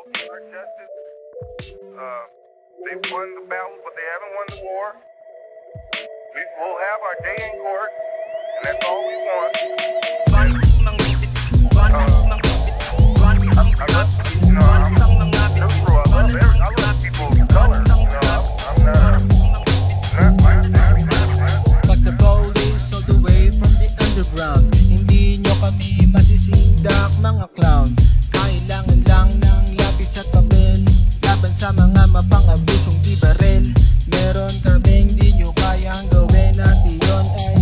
our justice. They've won the battle, but they haven't won the war. We'll have our day in court, and that's all we want. I love people of color. I'm not But the police all the way from the underground, hindi nyo kami masisindak mga clown. Kailangan lang ng lapis at papel laban sa mga mapangabusong di barel. Meron kaming di nyo kayang gawin at iyon ay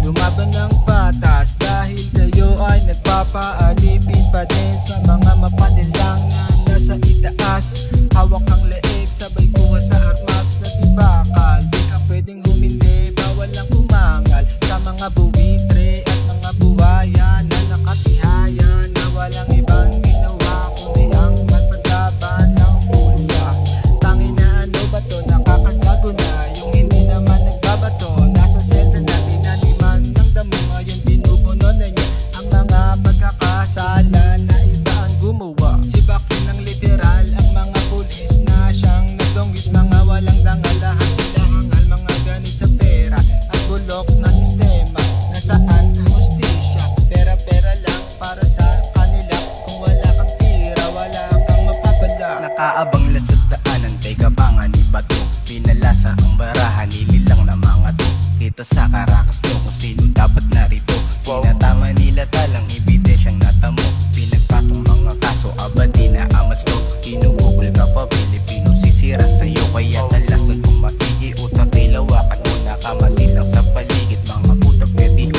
lumaban ng patas, dahil kayo ay nagpapaalipin pa din sa mga mapanilang na nasa itaas. Hawak ang leeg, sabay kuha sa armas na di bakal. Di ka pwedeng humindi, bawal lang umangal sa mga buwitre at mga buwaya na nakatihaya na walang ibang ginawa kundi ang magpaglaban ng bulsa. Tangin na ano ba to, nakakagago na yung hindi naman nagbabato. Nasa selda na tinaniman ng damo, ngayon binubuno na niya ang mga pagkakasala na iba ang gumawa. Sibakin ng literal ang mga pulis na siyang nagdonggis, mga walang dangalahan. Sila hangal, mga ganit sa pera at bulok na sistema na saan ang hustisya. Pera-pera lang para sa kanila, kung wala kang tira, wala kang mapapala. Nakaabang lang sa daanan, kay kabangan ni Bato. Pinalasa ang barahan, nililang na mga to. Kita sa karakas to kung sino dapat narito. Tinatama nila talang ebidensyang natamo. Pinagpatong mga kaso, abadi na amats to. Tinubukol ka pa, Pilipino sisira sa'yo. Kaya talasan kung maigi utak ay lawakan mo. Nakamasin lang sa paligid, mga puta pwede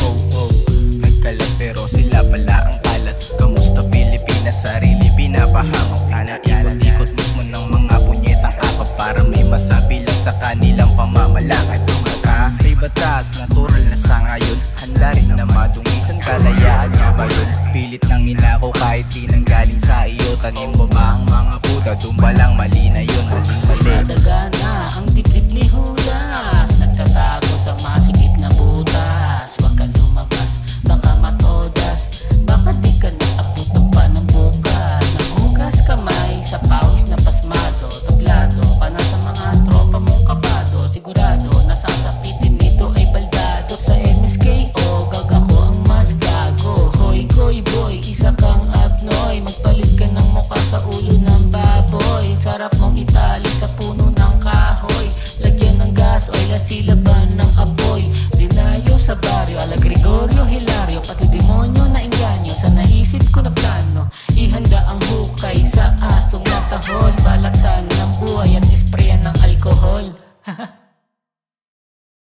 nagkalat pero sila pala ang kalat. Kamusta Pilipinas, sarili pinapahamang. Pinaikot-ikot mismo ng mga punyetang apa para may masabi lang sa kanilang pamamalakad. Mga kasay batas, natural na sa ngayon. Handa rin na madungisan, kalayaan niya ba yun? Pilit nang inako kahit di nang galing sa iyo. Tanim mo ba ang mga puta, dun ba lang mali na yun? Maling-mali. Nadaga na ang dibdib ni Judas, nagtatago sa masikip na butas. Huwag ka lumabas, baka matodas, baka di ka naabutan pa ng bukas. Naghugas kamay sa pawis na pasmado, tablado ka na sa mga tropa mong kabado. Sigurado nasasapitin nito ay baldado. Sa MSKO gagako ang mas gago. Hoy goy boy, isa kang abnoy, magpalit ka ng mukha sa ulo ng baboy. Sarap mong itali sa puno ng kahoy, lagyan ng gas oil at silaban ng apoy. Dinayo sa baryo, ala Gregorio Hilario, pati demonyo na inganyo. Sa naisip ko na plano, ihanda ang hukay sa asong natahol. Balatan ng buhay at isprayan ng alkohol.